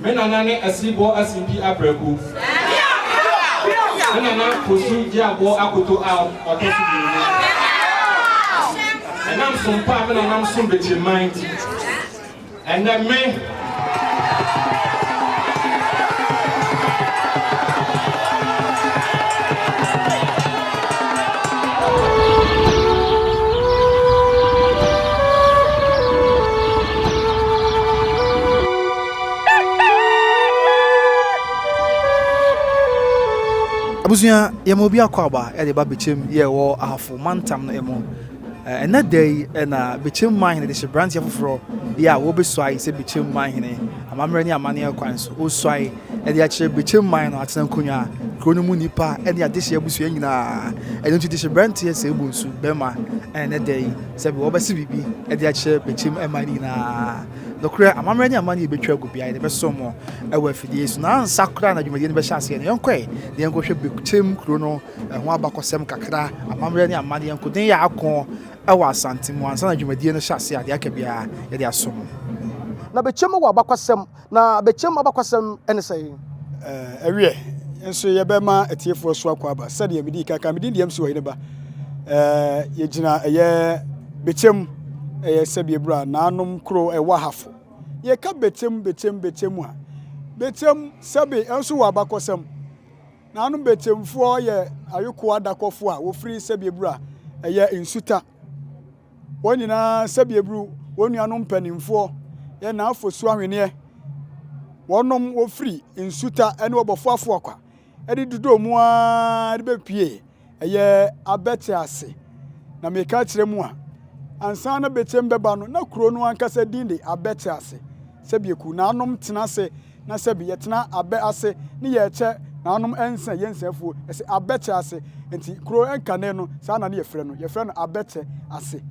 Menanane asibo asimpi abreku. Menana posu diabo akoto out otosu binu. And I'm some part and I'm some Bechemanhene. And then me. Abusuya yemobi akwaba e de ba Bechem ye wo ahafo mantam no emo and that day na Bechemanhene de shebrantia foforo ya wo besuai se Bechemanhene amamre ni amane akwan so osuai e de akire Bechemanhene no atena konwa krono mu nipa e de adehye abusuya nyina e no de shebrantia se Bonsu bema and that day se be wo besi bibi e de akire Bechemanhene na dokre amamre ni amane betwa gubia de besomo e wa fidie so na nsakra na dwumadi ne be hyase ne yonkwe de yankohwe Bechem krono ho abakosem kakra amamre ni amane yanko den ya akon ewa santimu ansa na dwumadi ne hyase ade aka bia ye de asom na Bechem wa abakosem na Bechem abakosem ene sei awie enso ye be ma atiefo so akwaba sade ye medi kaka medi ndiem so ne ba ye gina ye Bechem sebie bra na anom kro ewa hafo ye ka Bechem a Bechem sebe enso wa abakosem na anom Bechemfo ye ayoko adakofo a wo free sebie bra Ensuta wonyina sebie bru wonuanom panimfo ye na afosu ahwene wonom wo free Ensuta ene obofo afo akwa edi dudo mu a de bepie abete ase na meka kire mu a ansa na Bechem beba no na kuro no ankasa din de abete ase sebie ku na anom tena se na sebie tena abe ase ne ye che na anom ensa yensafu ese abete ase enti kuro enkane no sa na ne yefre no abete ase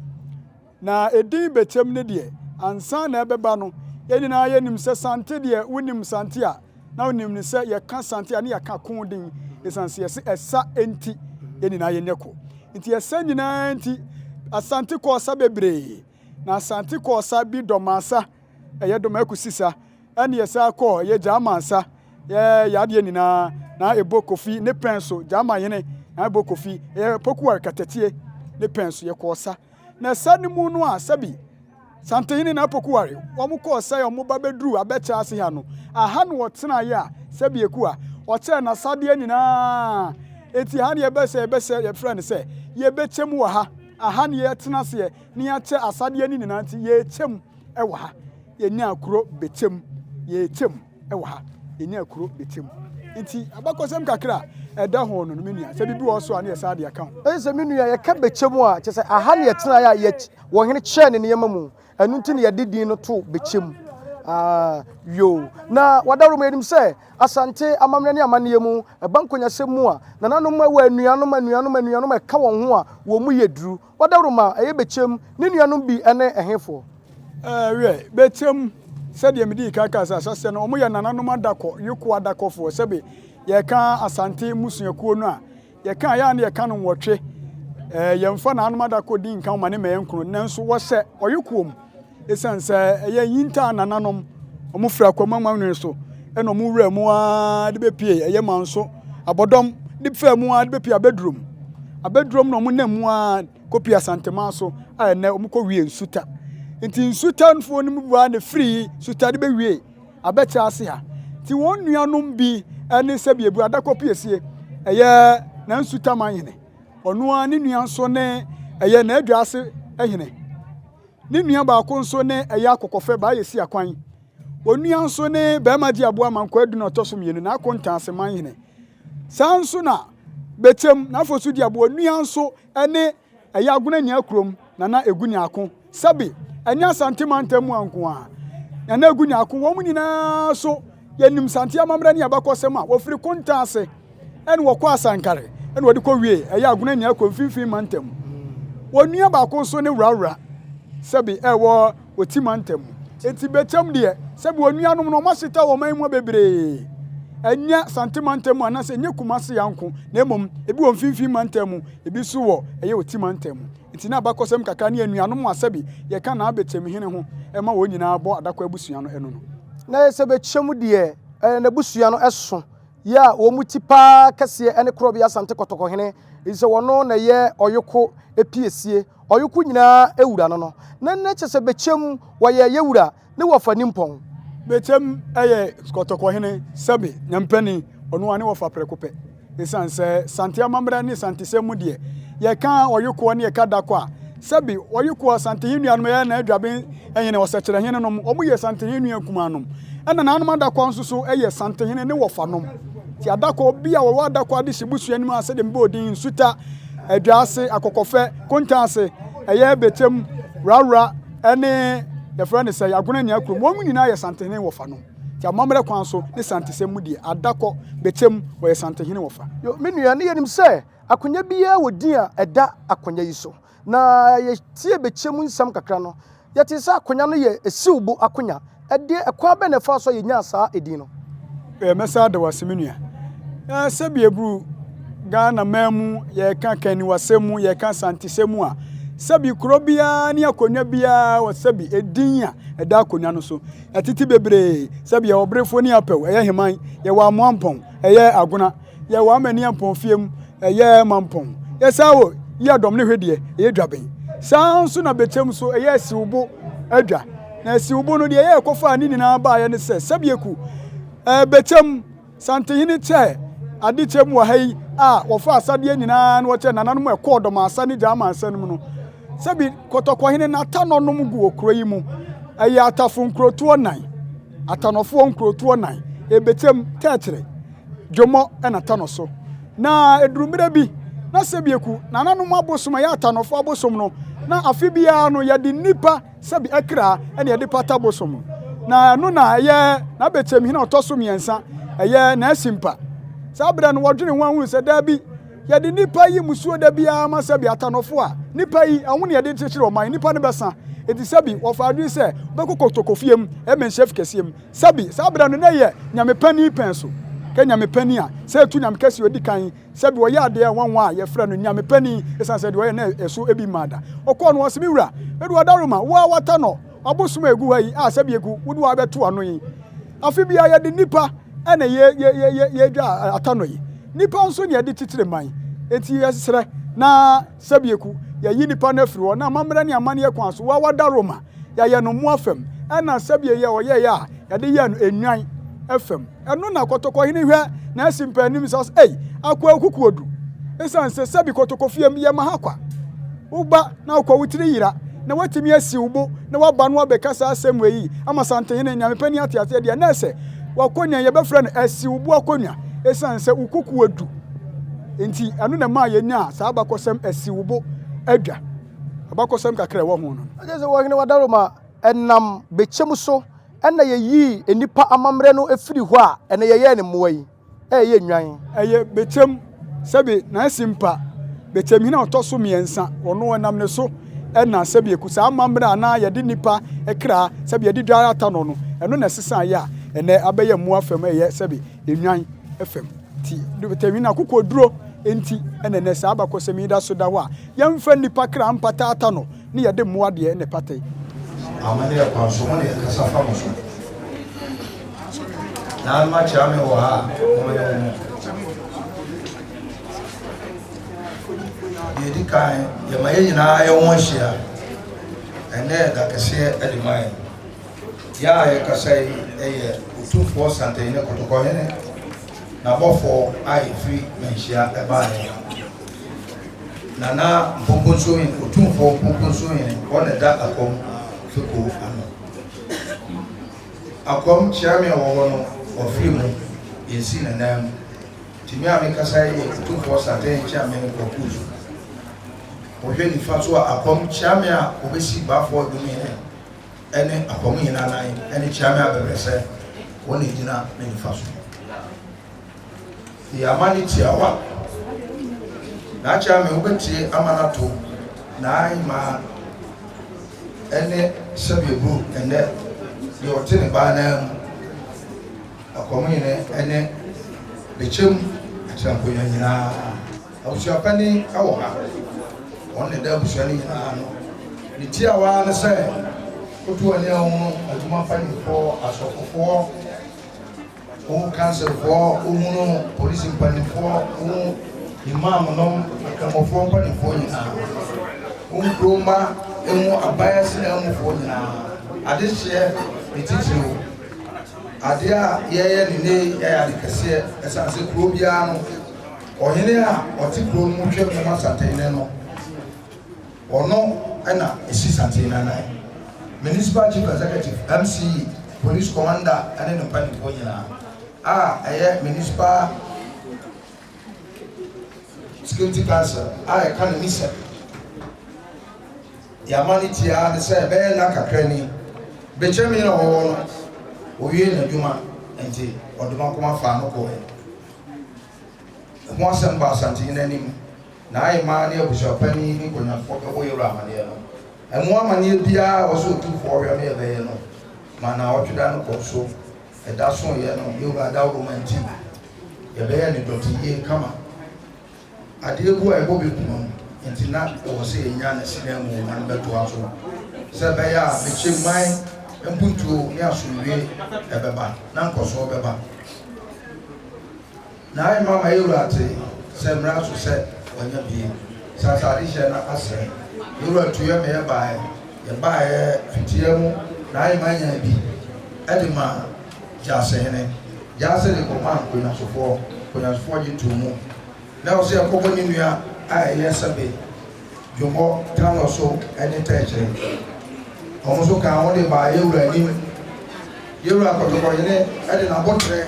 na edin Bechem ne de ansa na ebeba no yenina yenim se sante de wonim sante a na wonim ne se ye ka sante a ne ye ka kon din esanse ye se esa enti yenina yeneko enti esa nyina enti asante ko sa bebre na asante ko sa bi domasa eye domakusisa ene ye sa ko ye jamansa ye yade nyina na ebokofi ne penso jama yene na ebokofi ye pokuwa katatie ne penso ye ko sa na sani mu no a sabi sante yene na pokuware omo ko sa ye omo ba bedru abecha ase ha no aha no wotena ye a sabi eku a oche na sade nyina eti ha ne ye bese ye friend se ye Bechem wa ha aha ne ye tena se ne ya che asade ni nyina nti ye chem e wa ha ye nya akuro Bechem ye chem e wa ha ye nya akuro Bechem nti abakosem kakra eda ho no menua se bibi wo so ane ye sade aka se menua ye ka Bechem a che se aha ne ye tena ya ye wo hene che ne yema mu enu nti ne ye didin no to Bechem yo na wadaru medim se asante amamne ne amane mu bankonya semu a na nanom wa anuanom e ka won ho a wo mu yeduru wadaru ma eye Bechem ne nuanom bi ene ehefo we Bechem said ye medi kaka asase no omo ye nananom adako yeko adakofo sebe ye ka asante musuakuo no a ye ka ya na ye ka no wotwe ye mfa nanom adako din kan ma ne meyenkro nanso wo se oyekuom esanse ye yinta nananom omo fra kwamama no so eno mu wura mu a de bepie eye manso abodom de fra mu a de bepie abedrum no mu na mu a kopi asantema so a na omo ko wie Ensuta nti Ensuta nfo no mu bua ne free Ensuta de be wie abecha ase ha ti won nuanom bi ene sebie bu adakopi esie eye na Ensuta manyene ono a ne nuan so ne eye na adwa ase ehene ni nua ba ko nso ne eye akokofe ba yesi akwan onua nso ne ba ma di aboa manko adu na otosom yenu na akonta aseman hene sanso na Bechem na fosu di aboa onua nso ene eye aguna nya krom na egu nya akon sabi enya santimantamu anko a na egu nya akon wo mu nyina so yenim santia mamra ne abakosem a wo firi konta ase ene wo kwa asankare ene wo de ko wie eye aguna nya krom finfin mantam onua ba ko nso ne wurawura sabi ewo otimantem enti Bechem de sabi onuanom no masita wo man mu bebre enya santimantem anase enye kumase yanko na emom ebi wo mfinfin mantem ebi so wo eye otimantem enti na abakosem kaka ne anuanom asabi ye ka na Bechemanhene ho ema wo nyina abo adakwa abusuan no eno no na se Bechemanhene de na busua no eso ya wo muti pa kase ene krobe ya Asante Kotokohene ise wono na ye oyoko epiesie oyoko nyina ewura no na chese Bechemanhene waye yewura ne wofa nimpon Bechemanhene eye Kotokohene sabi nyampani ono ane wofa prekope esan se Sante amamra ni Sante semu de ye kan oyoko ne ye kada kwa sabi oyoko Asante hinua no ye na adwaben enyene wosakire hene no omo ye Sante hinua kumanom ena na anum adakwa nso so eye Sante hene ne wofa nom ti adakwa bia wo adakwa de hibusua nim ase de mbodin suta aduase akokofe kontanse eye Bechemanhene rawra ene the friend say agona nya krom wo nyina ye Sante hene wofa nom ti amamre kwan so ne Sante semu de adakwa Bechemanhene wo ye Sante hene wofa yo menua ne yenim se akonya bia wodin a eda akonya yi so na ye tie Bechemanhene nsam kakra no yete se akonya no ye esiwbo akonya ede ekwa be ne fa so ye nya saa edin no mesa de wasemenua sabi ebru Ghana mamu ye kan kan ni wasemu ye kan Sante semu a sabi kuro bia ni akonya bia wasabi edin a eda akonya no so atiti bebre sabi ye obrefo ni apew ye heman ye wa amoampon ye agona ye wa amani ampon fiem ye mampon ye sawo ye dom ne hwede ye dwaben sanso na Bechemanhene so ye siwbo adwa na siwbo no de ye kofa ni nyina ba ye ne se sabi eku Bechemanhene Sante hene che ade chem wa hai a wofa asade nyina na wo che nananom ekodom asane jama asanum no sabi Kotokohene na tanonom gu okro yi mu ayi atafo nkrotuo nan atanofo nkrotuo nan Bechemanhene tetere dwomo na tanoso na edurumire bi na sabi eku nananom abosom ya atanofo abosom no na afibia no ya de nipa sabi akra na ya de pata bosom na no na ye na Bechemanhene otoso miensa eye na asimpa sabra no wodwene ho ahunu se da bi ye de nipa yi musuo da bia ma sabi atanofo a nipa yi ahunu ye de kyekere o man nipa ne besa eti sabi wofa adwen se bekokotokofiem e men chef kesiem sabi sabra no na ye nyame pani penso ke nyame pani a se tu nyame kesi odi kan sabi wo ya de wanwa ye frɛ no nyame pani esan se de wo ye na eso ebi mada okɔ no wasemi wura edu adaroma wo wata no abosoma egu ha yi a sabi egu wudu wa beto ano yi afi bia ye de nipa ena ye dwa atano yi nipa nso ne ye de titire man enti yesere na sabi eku ya yi nipa na afiri wo na amamra ne amane ye kwan so wa wadaroma ya ye no mu afam ena sabi ye o ye ya ya de ye no enwan afam eno na Kotokohene hwe na asimpa nim so akwa okukuodu esan se sabi Kotokofiem ye mahakwa uba na akwa wutiri yira na watimi asiwbo na waba no abekasa asem yi ama Sante hene nyame pani atiate de na se wakonya ye befra no asiwbo akonya esan se ukukuodu enti anu na ma ye nya sa abakosem asiwbo adwa abakosem kakra wo ho no ade se wo hene wadaroma enam Bechemanhene so ena ye yi enipa amamre no efiri ho a ena ye ye ne moa yi ye nwan eye Bechemanhene sabi na asimpa Bechemanhene otoso miensa ono enam ne so ena sabi ekusa amamra na ye de nipa ekra sabi ye de dwara atano no eno na sesa ya ene abeye mu afem eye sabi enwan afem ti Bechemanhene akokoduro enti ene ne sa abakosemi da so da ho a yemfa nipa kra mpata atano ne ye de mu ade ne patai amane ya kwanso mo ne kasa fa mo so na ma cha me wo ha mo ye yedi kai ye ma ye nyina ye won hia ene da kase edimai ya ye kasa ye utufo Sante hene Kotokohene na bofo ai free menhia e ba na mpomponso yin utufo mpomponso yin wona da akom fiko ano akom chiame wo no ofri mu yensi na nam timi ame kasa ye utufo Sante hene chiame ko kuzu ohwe ni faso akom chiame a obesi bafo dumi ene akom hina nan ene chiame abebrese woni gina me ni faso ya mani tiawa na chiame obeti amanato na ima ene sabebu ene de otene ba na akom hina ene Bechemanhene atampo nyina awusuapani awo ha on the double shani no ni tiawa na say Otu ani ahụ adwuma mpanimfoɔ asɔfofoɔ wo councilfoɔ wo police mpanimfoɔ wo imam nom akramofoɔ mpanimfoɔ nyinaa wo kuroma wo Appiah sinamufoɔ nyinaa adehyeɛ ne titiri wo ade a yɛyɛ ne ne yɛyɛ ade kɛseɛ ɛsan sɛ kuro biara no ɔhene a ɔte kuro no mu hwɛ mu asantene no ɔno ɛna esi santene nanan municipal chief executive MC police commander ane ne mpanimfoɔ nyinaa a ɛyɛ municipal security council a ɛka ne nisa yɛama ne tia ne sɛ ɛbɛyɛ na kakra ni Bechemanhene na wɔwɔ no owie n'adwuma nti ɔdoma kɔma fa no kɔɛ ho asɛm ba asantene n'anim na ayɛ maa ne abusuapani ne nkonnwafoɔ bɛbɔ yɛwura amaneɛ no ɛmo amaneɛ biara ɔsɛ otufoɔ hwɛ no yɛbɛyɛ no ma na ɔtweda no kɔ so ɛda so yɛ no yɛwura adaworo manti yɛbɛyɛ ne dɔte yie kama adeɛ bu a ɛbɔ bɛkuma nti na ɛwɔ sɛ yɛnya ne sena mu ma no bɛtoa so sɛ ɛbɛyɛ a Bechemanhene mpuntuo ne asomdwie ɛbɛba na nkɔsoɔ bɛba na ayɛ ma ma yɛwura ate sɛ mmara so sɛ wɔnya bie sɛ asade hyɛ no asɛe yɛwura tuyɛ ma yɛbaeɛ fitia mu na ayɛ ma nya bi ɛde ma Gyasehene gyase de kɔma nkonnwasofoɔ gye to mu na ɔsɛ yɛkɔbɔ ne nua a ɛyɛ sɛbe dwomɔ tano so ɛne tɛkyerɛ ɔmo so ka ho de ba yɛwura anim yɛwura akɔtɔkɔyene ɛde n'abɔtrɛ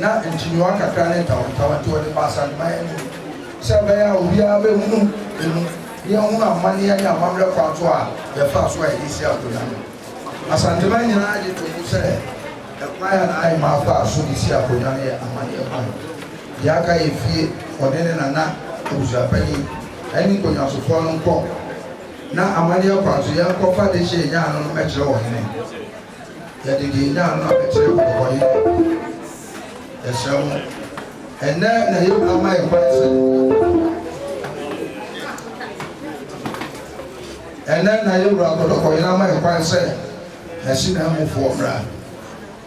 na nkyiniwa kakra ne ntawantawa nti wɔde ba asantema anim sɛ ɛbɛyɛ a obiara bɛhunu emu yɛhunu amanneɛ ne amammerɛ kwan so a yɛfa so a yɛde si akonnwa no asantema nyinaa gye to mu sɛ ɛkwan a na ayɛ ma afa so de si akonnwa no yɛ amanneɛ kwan deɛ aka yɛ fie ɔne ne nana abusuapanyin ɛne nkonnwasofoɔ no nkɔ na amanneɛ kwan so yɛnkɔfa de hyɛ nyaa no mɛkyerɛ wɔ hene yɛde deɛ nyaa no abɛkyerɛ kɔkɔyɛ yɛsrɛ mo ɛnɛ na yɛwura ma yɛ kwan sɛ ɛnɛ na yɛwura kɔkɔyɛ na ma yɛ kwan sɛ ɛsi na amufoɔ mmra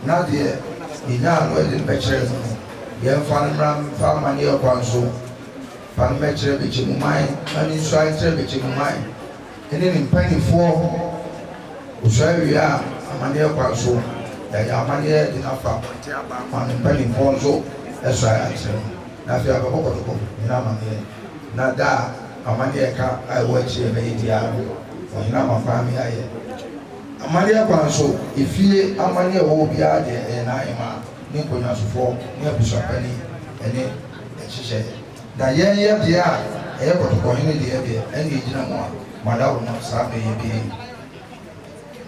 na deɛ nyaa no ɛde bɛkyerɛ no yɛmfa no mmra mfa amanneɛ kwan so fa no bɛkyerɛ Bechemanhene ma ne nso akyerɛ Bechemanhene ɛne ne mpanimfoɔ osua wie a amanneɛ kwan so yɛyɛ amanneɛ de nafa abɔnten aba ma ne mpanimfoɔ nso ɛsɔ akyerɛ na afei abɛbɔ kɔtɔkɔ nyina amanneɛ na da a amanneɛ ka a ɛwɔ akyire ɛbɛyɛ di ara ɔhene amakwaa me ayɛ amanneɛ kwan so efie amanneɛ ɛwɔ biara deɛ ɛyɛ n'ahema ne nkonnwasofoɔ ne abusuapani ɛne ɛhyehyɛ na yɛnyɛ deɛ a ɛyɛ kɔtɔkɔhene deɛ ɛne ɛgyina mu a madaroma saa bɛyɛ bi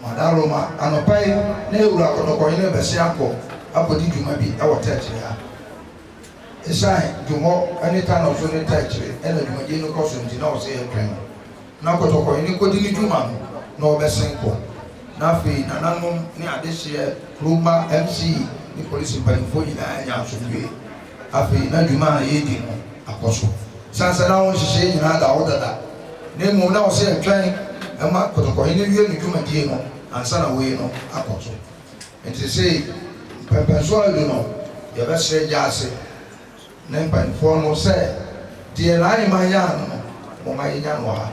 madaroma anɔpa yi na ewura kɔtɔkɔhene bɛsi akɔdi dwuma bi ɛwɔ tɛkyerɛ ha ɛsan dwumɔ ɛne tano so ne tɛkyerɛ ɛna dwumadie no kɔ so nti na ɔsɛ yɛ twɛn na kɔtɔkɔhene kɔdi ne dwuma no na ɔbɛsen kɔ na afei nananom ne adehyeɛ kuroma MC ne polisi mpanimfoɔ nyinaa nya asomdwie afei na dwuma a yɛdi no akɔ so sansa na wɔn hyehyɛ nyinaa da hɔ dada na mmom na ɔsɛ ɛtwɛn ɛma kɔtɔkɔhene wie ne dwumadie no ansa na wei no akɔ so nti sɛ mpɛmpɛnso adu no yɛbɛsrɛ Gyase ne mpanimfoɔ no sɛ deɛ n'ayɛ ma yɛ ano no wɔma yɛnya no wɔ ha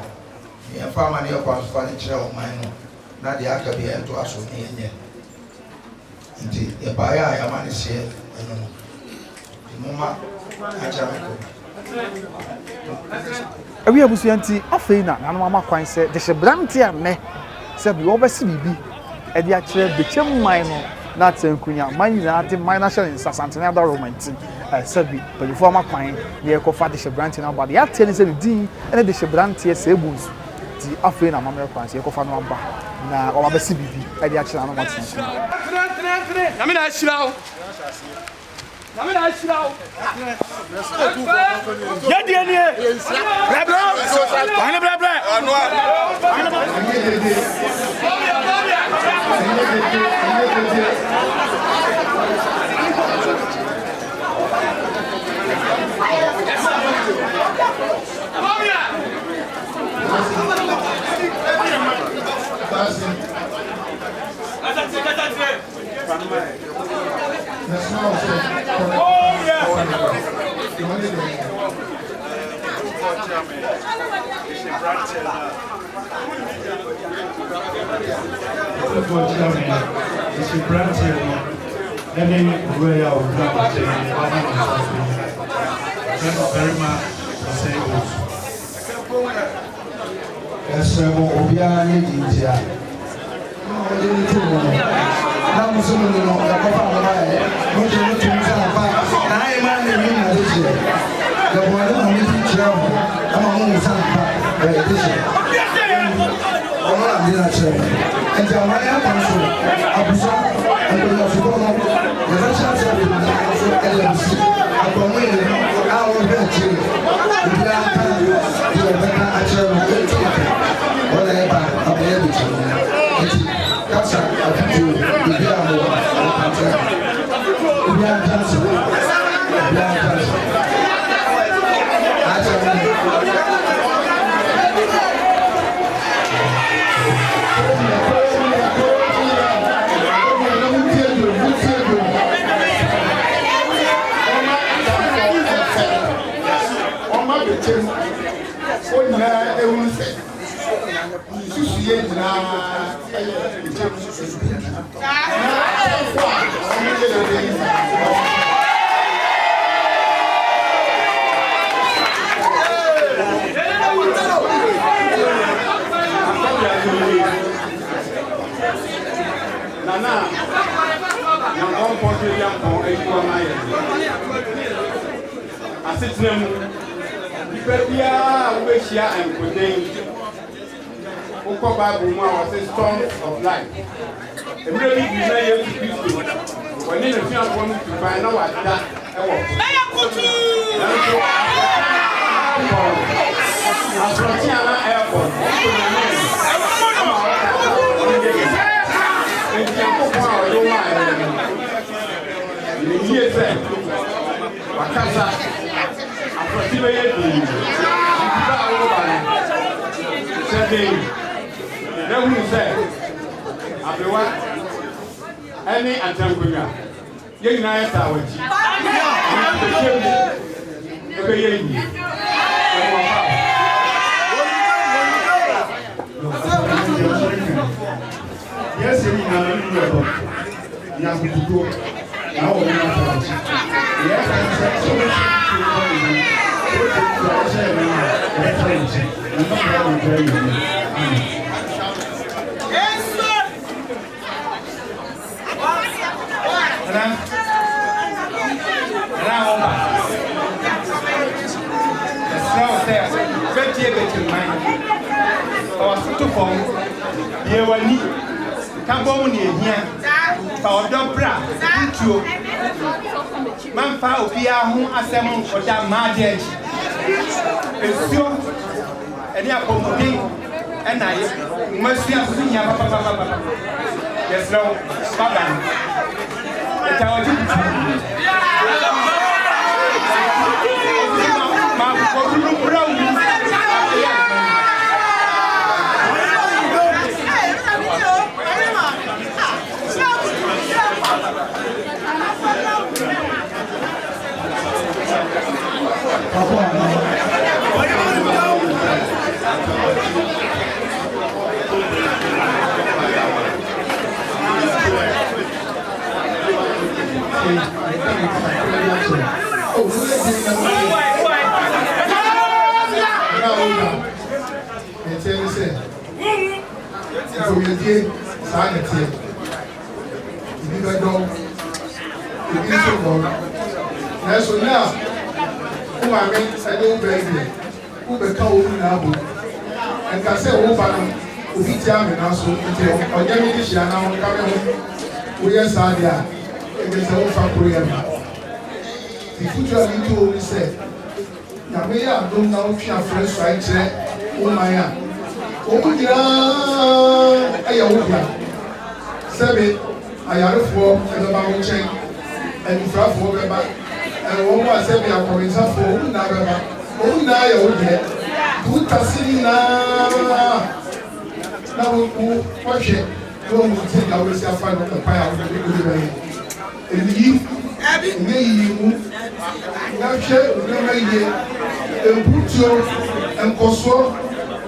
yɛmfa amanneɛ kwan so fa ne kyerɛ ɔman no na deɛ aka bi ɛnto aso ne yɛnyɛ nti yɛbaeɛ a yɛama ne hyeɛ ɛno no moma akyɛ me kɔ awi abusua nti afei na nanom ama kwan sɛ de hyɛ brante a nnɛ sɛ bi wɔbɛsi biribi ɛde akyerɛ Bechemanhene no na atɛnkunya man nyinaa de man nahyɛ ne nsa santene ada romanti sɛ bi mpanyinfoɔ ama kwan ne yɛkɔfa de hyɛ brante no aba de yɛateɛ ne sɛ ne din ɛne de hyɛ branteɛ sɛ Bonsu nti afei na amammerɛ kwan sɛ yɛkɔfa no aba na wɔbɛsi biribi ɛde akyerɛ nanom atɛnkunya Nami na ahyira wo. Nami na ahyira wo. Yedi enie. Bra. Wani bra. Meyimu, Nache, Namaye, Puto, and Koso,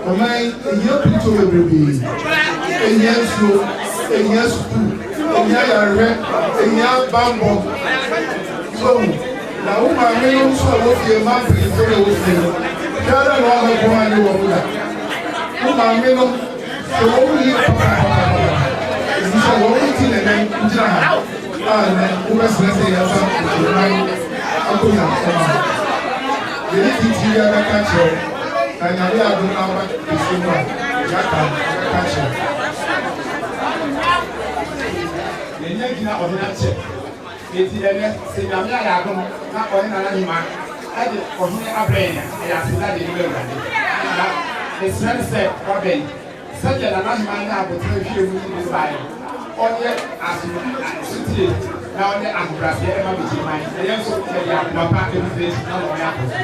Omai, and Yaputo, and Yansu, and Yasu, and Yara, and Yan Bambo. So, now my main so what your mouth is very with you. Yara, no other woman, you will that. My main, so only only thing and then. Umesinese ya sa akunya sama. Yeni titi ya kacho. Na nyame adu na ba kisimu ya kacho. Yenya gina odina che. Eti ene se nyame ya adu na odina na hima. Ade odina abrenya ya sida de niwe urade. Na esran se kwaben. Saje na hima na abotre hwie mu ni bae. Onye asiti na onye akurasi ema Bechemanhene eya so ya papa Ebenezer na onye akurasi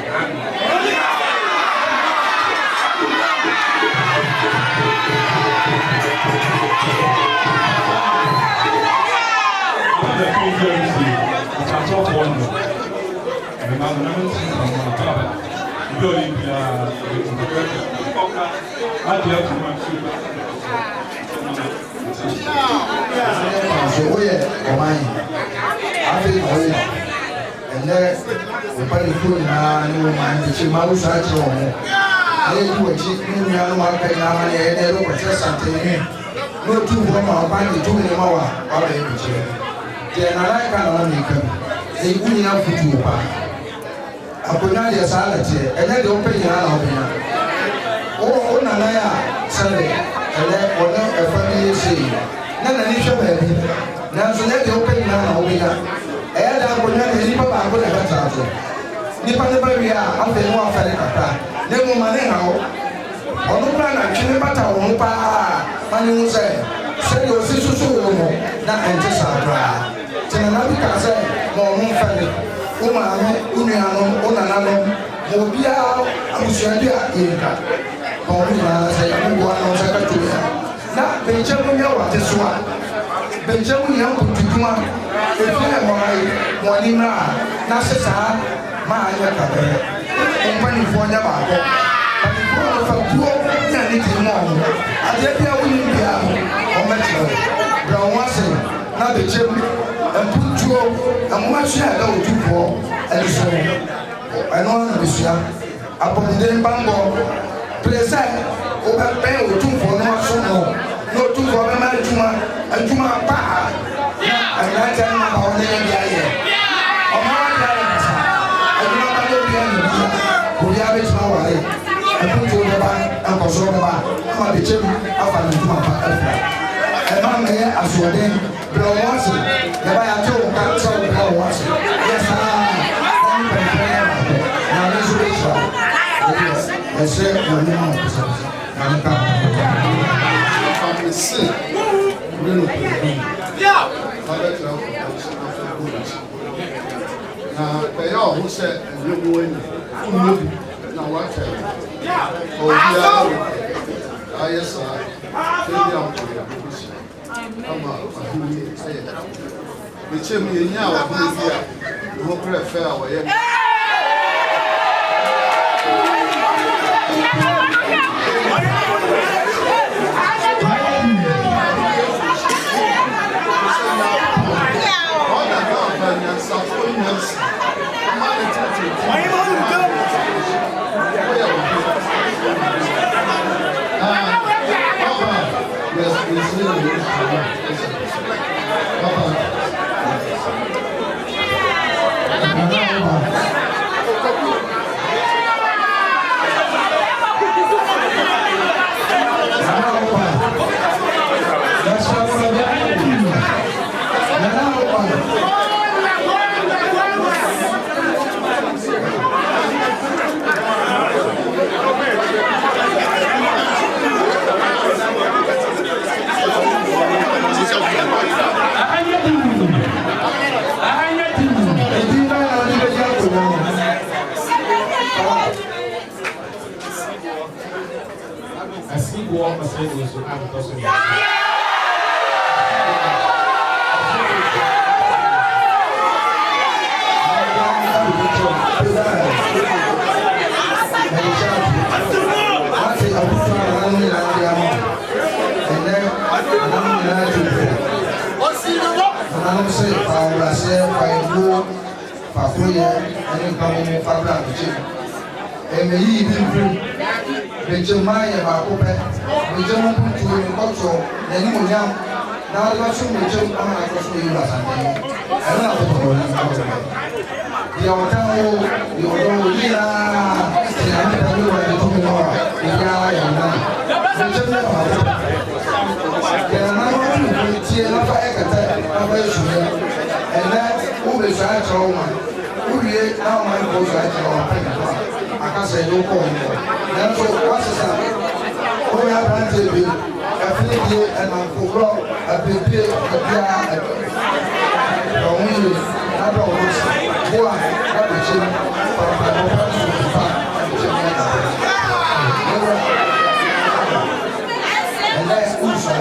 So we are combined. After the oil, and then we put the food in our new mind, which is Malu Sacho. They do a cheap new young market now, and they look at something. No two women buying the 2 million hour or a picture. Then I like our income. They wouldn't have to do a Aponalia salad, and then don't pay your own. Oh, Naya, Sunday, and then or not a family say. Nana ni hwɛ baabi nanso ne de open na obia ɛyɛ da akonya ne nipa ba ko na kata so nipa ne ba wi a afɛ no afɛre kaka ne mo ma ne hawo ɔno pra na twene bata wo ho pa ma ne hu sɛ de osi susu wo mo na ɛnte sa bra tena na bi ka sɛ ma ɔmo fɛre wo ma me unu ano wo nana no mo bia abusuade a yɛnka ma ɔmo na sɛ yɛ mo na sɛ ka tuya na Bechemanhene wa teswa Bechemanhene ya kutuma efia morai moni na sesa ma anya kabere company fo nya ba ko pani fo fa tuo nya ni ti mo ade bia woni bia o metro bra wase na Bechemanhene emputuo amwahwe ada otufo eliso eno na bisia apomden bango presa o ba pe otufo no aso no no tu for me ajuma pa na ta na ba wona ya ye o ma ya ya sa ajuma ba do bi ani ko ya be tuma wale e ku to ba an ko so ba ma Bechemanhene afa na tuma pa afra e ma me asode bro wase ya ba ya to ka so bro wase yes na na so be sha ese na ni mo so na ka see really yeah they all who said you going now what yeah oh yeah yes sir come on Bechemanhene nya wa bia wo prefer wa ye Nyansapo Bechemanhene bakope Bechemanhene puntu ni kocho na ni munyam na wale wasu Bechemanhene ama na koso yi la sante ana na koto ni koto ya watawo ya watawo ni na ya ni na ni wa ni tomi no ya na Bechemanhene bakope ya na watu ni tie na fa ekata na fa yesu ya ena ube sa chauma uye na ma ko sa chauma pa akasa yo ko ni nanso wasesa o ya brante bi afidie anankoro abebie abia ɔwɔnyi aba ɔwɔ boa abekyem papa papa supa abekyem ɛnɛ usa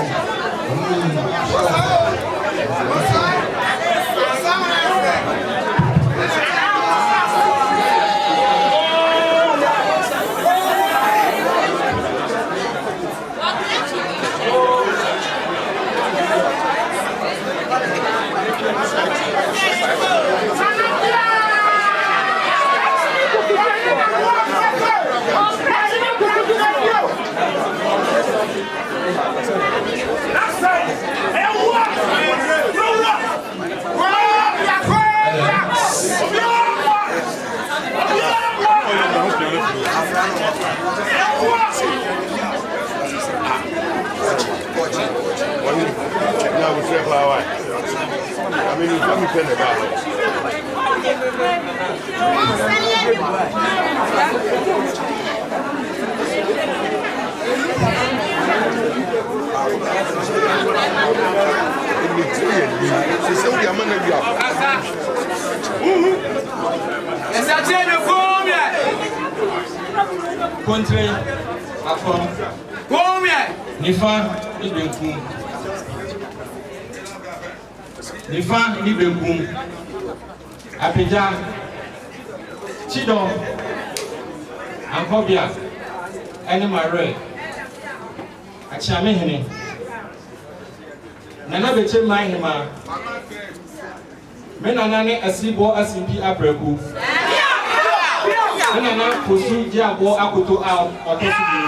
Contre Appiah. Nifa ni benkum. Nifa ni benkum. Appiah. Chido. Ankobia. Ene mare. Bechemanhene. Nana Bechemanhene ma. Me nana ne asibo asimpi apreku. Me nana kosu diabo akoto a otosu bi.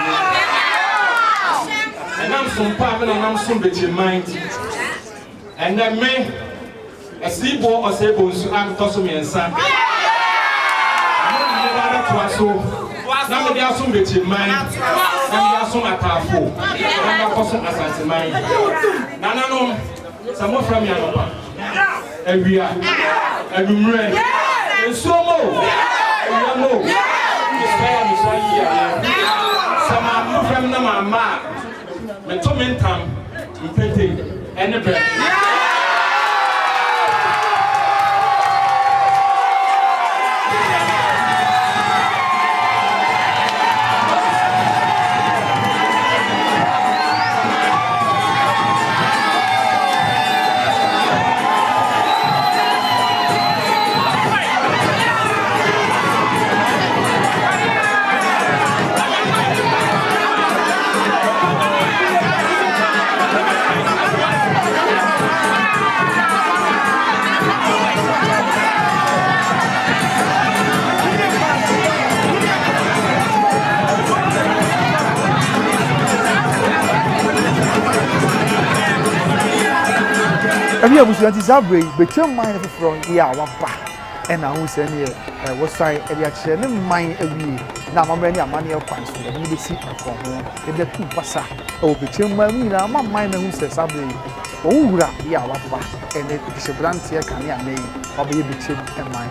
Enam sumpa me nana sum Bechemanhene. Enda me asibo Osei Bonsu am tosu miensa. Me nana tuaso. Na me dia sum Bechemanhene. Na me dia sum atafo. Na me kosu asanteman. Nana no samo from Yanopa. Appiah. Adumre. Enstooled. Yamo. Spare me so here. Sama mo from na mama. Me to mentam. Mpete. Ene bre. Appiah busu anti sabre Bechemanhene foforo ya waba ena hu se ne wosai e dia kire ne man awie na amamre ne amane kwan so e bi si akon ho e bi tu pasa o Bechemanhene na man na hu se sabre o wura ya waba ene kise brante e kan ya nei obaye Bechemanhene.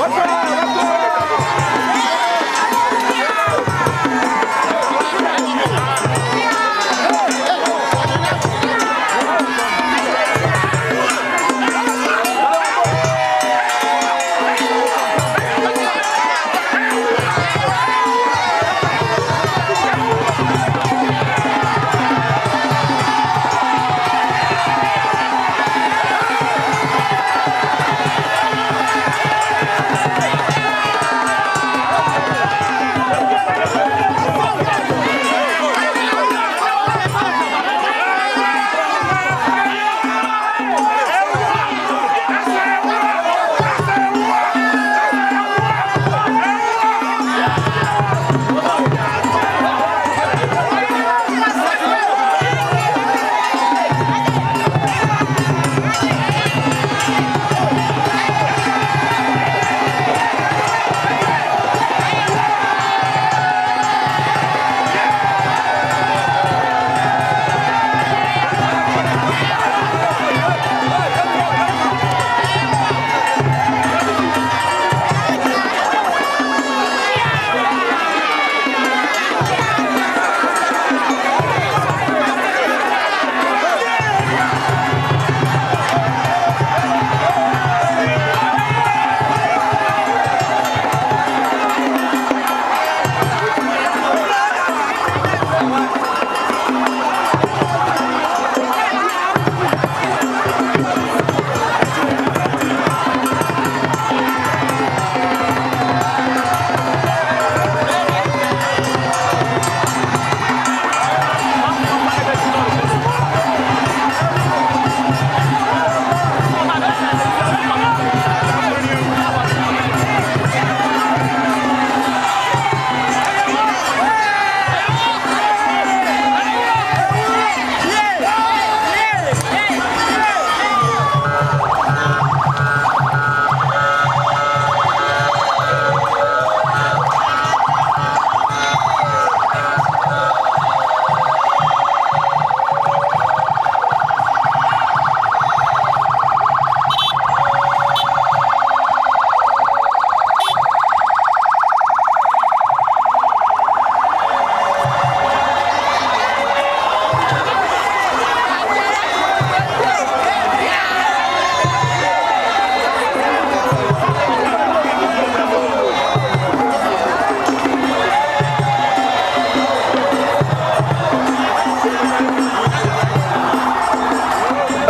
What?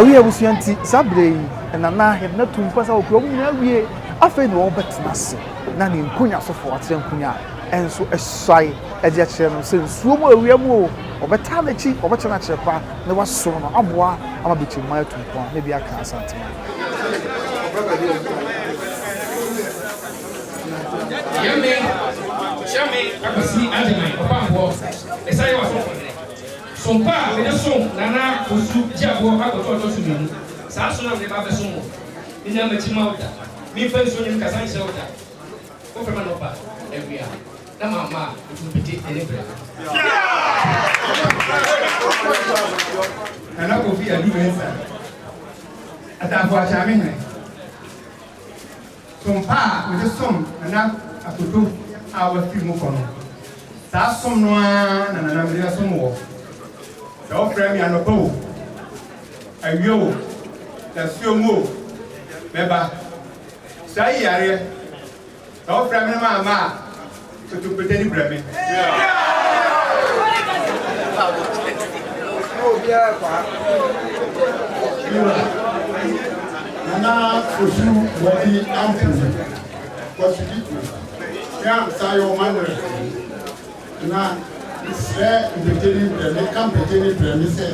awi abusuanti sabre na na he na tumpa sa okro mu na wie afei na wo betena se na ne nkunya sofo ate nkunya enso esai eje kire no se nsuo mu awia mu obeta na chi obechena kire pa na waso no aboa ama Bechemanhene tumpa na bi aka asante Yame chame akasi ademai papa bo esai wa so sompa me de som nana osu jiabo akoto su mi sa so na me ba be som ni na machima uta mi fa so ni kasan se uta ko fe no pa evia na mama tu piti enebra ana ko fi adu mensa ata bo achame ne sompa me de som nana akoto awa fi mu kono sa som no na nana me de som wo da ofra mi anopo ayo da siomo beba sai yare da ofra mi mama to pretend brame Nana Osu wadi ampu kwasiki ya sayo manre na se ndeteli brame kampeteli brame se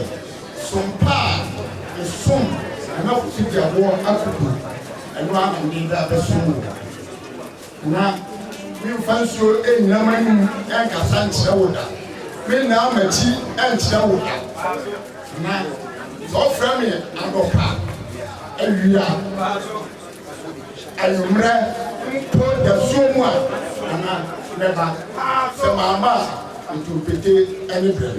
sompa som na kusiti abo akuku eno amudi da besumu na mi fanso enyamani enkasa nkyerɛwoda me na amachi enkyerɛwoda na so fra me adopa awia ayumre mpo da somu a na neba se mama ntupete ene brɛ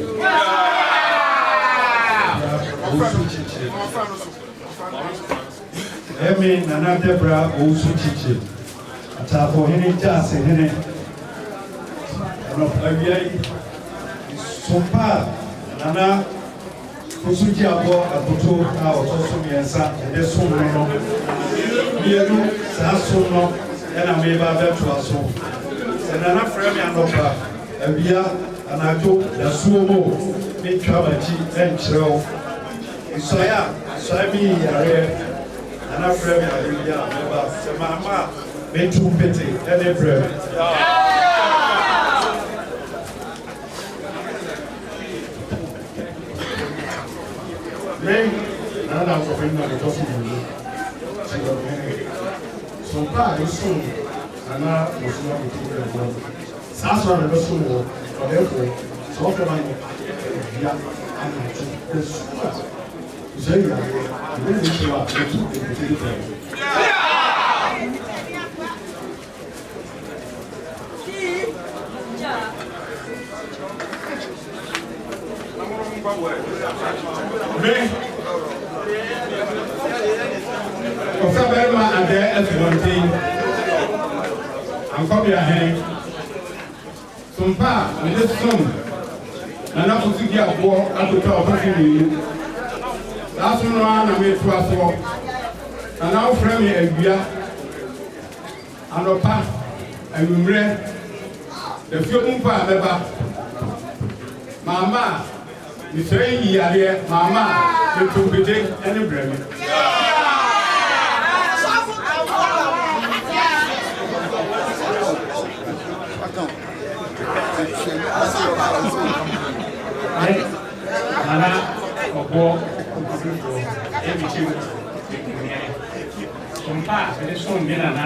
Emi Nana Debra Bonsu chiche atafo hene jase hene no awia sompa nana Osuji abo abuto a otoso miensa ede som no bienu sa som no ena me ba beto aso nana frame anopa awia anajo da suomo me twabachi enkyerɛw isoya sabi yare nana frame awia me ba se mama me tu pete ene brem nada so fina de tosi ni so pa so ana musuma bitu ko sa so na so mo o de ko so ko man ya ana tu so zai ya ni ni so a tu de bitu Ofabema ade F1 Ankobia hen sompa me de som na kusigia abo akuta ofafi ni aso no na me tu aso na ofra me awia anopa awumre de fiom pa beba mama ni sei yare mama me tu bede ene breme Nana obo ebichi sompa ele som bena na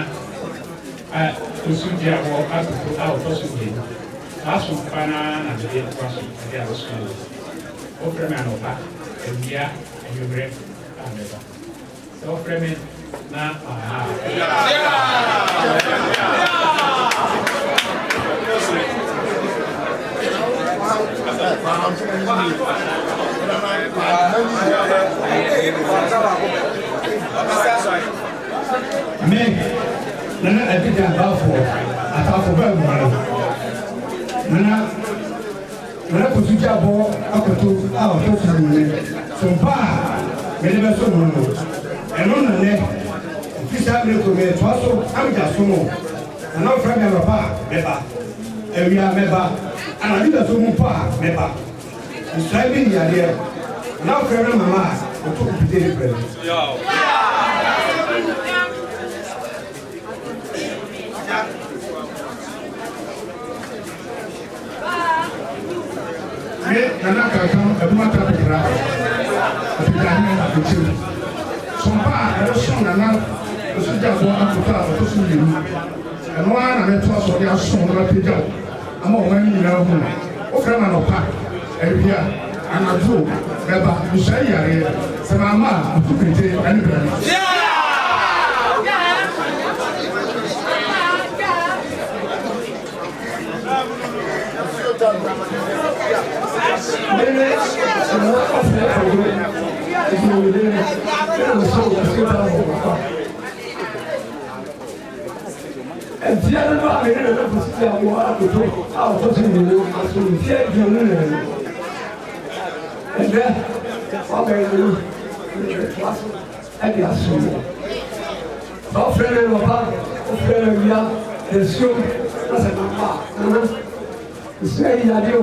osuji abo akuko a otosuji aso pana na de kwaso de aso o preme anopa ewia enyubre ameba so preme na aha me nana abija bafo atafo ba mu nana kusuja abo akoto a ototo ni sompa me le beso no eno na ne fisa me ko me to aso amja so no nana ofra me ropa beba ewia meba ana bi beso mu pa meba Israeli yare na ofra me mama to be there. Nana Kakam, a matter of the some part, I was strong enough to sit down to talk to you. And one I met us on your son, I'm all many in our home. Oh, from an opaque, and here, and I do, Baba, you say, yeah, some mamma, to be there, anybody. And the other one, I don't know if I was in the room, I was in the room. And then, I do the class at the assume. So, friend of the soon, that's a mama. The same idea.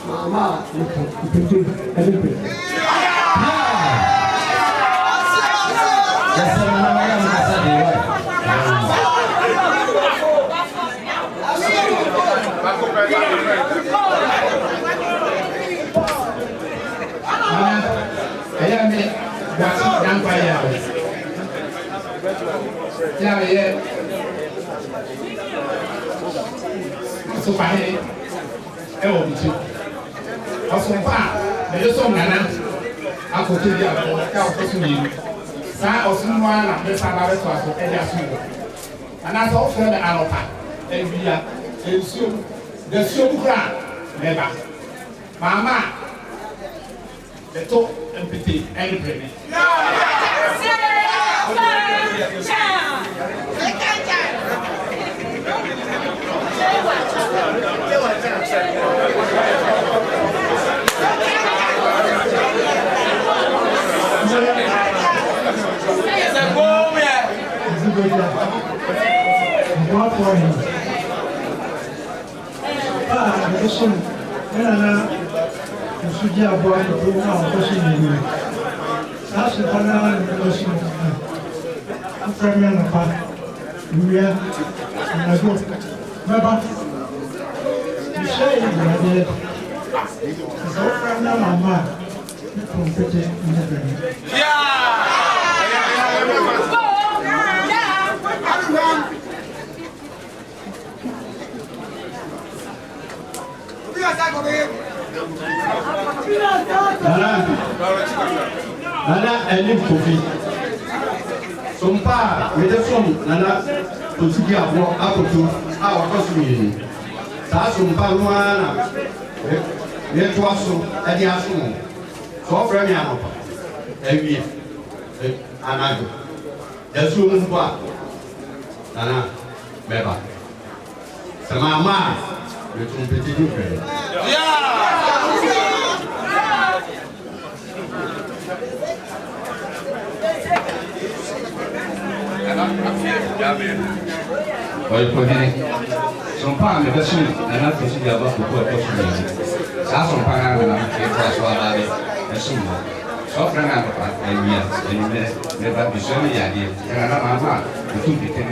Mama, you can do anything. And as all friend Alpha, and we are the soon grand never. Mama, the top and petite and penny. Nana and Kofi. Some part with the phone, Nana, to see a walk up to our costume. That's some Paluana. Let us at the afternoon. So, Framiano, every another. There's room for Nana, Beba. Some mamma, you can put it in. Olha, São Paulo, eu acho que não consegui levar para o corpo. Já São Paulo, não que faz sua área, é só só para nada para a minha, ele vai dizer me ali, cara mamá, eu tudo que tem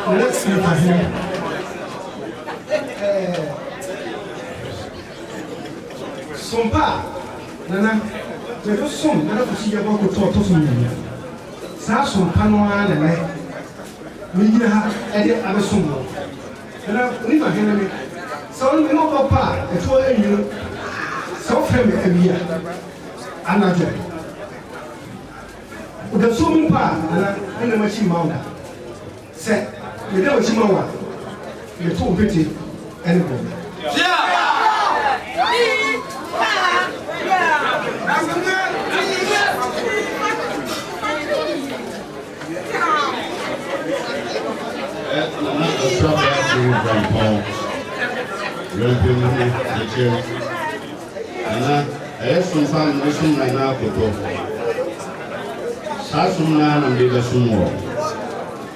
Let's see if I hear. Sompa, Nana, the little song, Nana, to see about the tortoise. Sasson, Panoa, and I. We have added other song. And I leave a Henry. So, we know Papa, the 12 year, so family every year. Another. The swimming part, and the machine mountain. Set. You know what you want. You're too pretty anyway.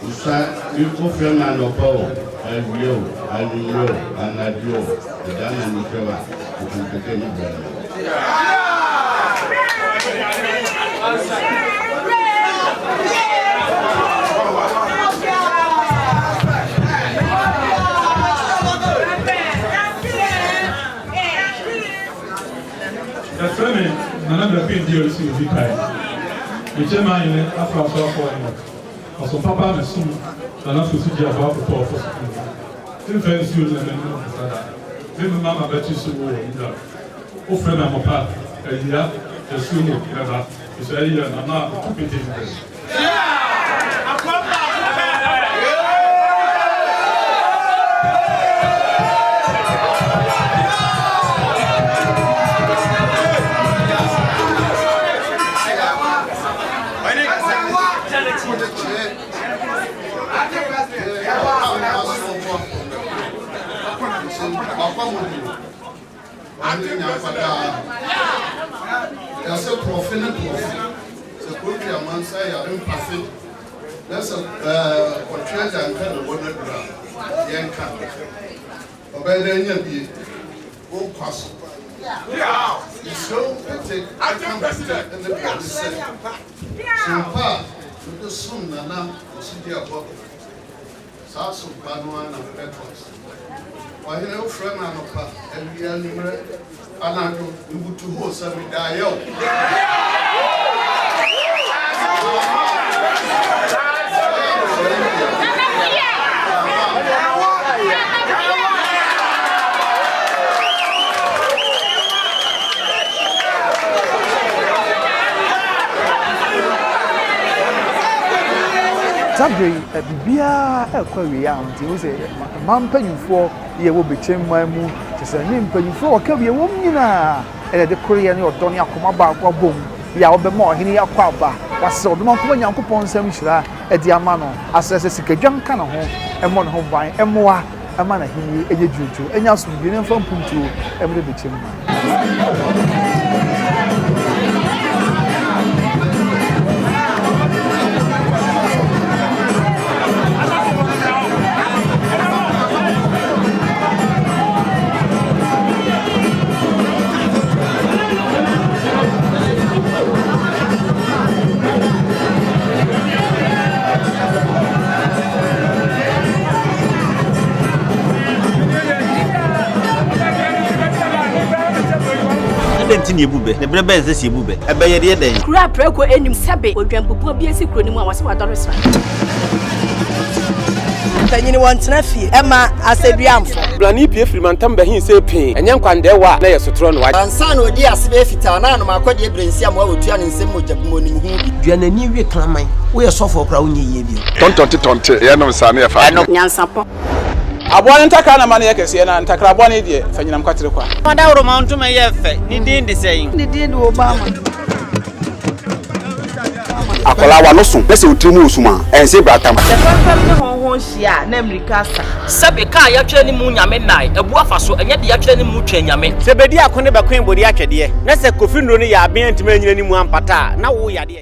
Usa yuko fema no po elio alio anadio dana ni fema ukuteke ni bwana. The friend another big deal is the time. Bechemanhene after so also papa na sum na na so sidi aba for for. Tin friends you na me no sada. Me mama betu so wo nda. O friend na papa eya e so no kiraba. So eya na na to be this. There's a prophet, so quickly a man say, I don't pass it. There's a portrait and kind of water ground. Young couple. Obey the Indian, oh, pass. So I can't president and the president. So, pa, with the son, Nana, the city of Bob. South of Panuan and Petros. Why, you know, friend, and we are numerous. And I do to host every day. Sabre bibia ekwawe ya nti wo se mampanyufo ye wo Bechemanhene te se ne mpanyufo wo ka wie wo nyina de korea ne odo ne akoma ba akwa bom ya wo be ma ohene yakwa ba wase odo no ko nyankopon nsam hyira di ama no asese sikadwan ka na ho emo ne ho ban emoa ama na hini enye dwudwo enya sombi ne mfa mpuntuo emre Bechemanhene. Tini bube ne brebe ze si bube ebe ye de den kura preko enim sebe odwampopo bi esi kuro ni mu a wase wadoresa tanyini wantena fie ema aseduamfo blani pie frimantam behin se pin enye nkwande wa na yesotro no wa ansa na odi asebe fita na no makode ebrensi am wa otua ne nsem mojabmo ni hu duanani wie klaman wo ye sofo okra wo nye ye bi tonte ye no nsa na ye fa Nyansapo abone ntakra na mane yekese na ntakra abone die fanyinam kwatere kwa wada woro ma ntuma ye fe ni din de sei ni din de Obama akola wa no so pese otrimu osuma ense bratam sefam ne honhon hia na America sa sebe ka ya twa ni mu nyame nai ebu afa so enye de ya twa ni mu twa nyame sebedi akone bakwen bodi atwede na se kofi nro ni ya aben ntime nyina ni mu ampata na wo ya de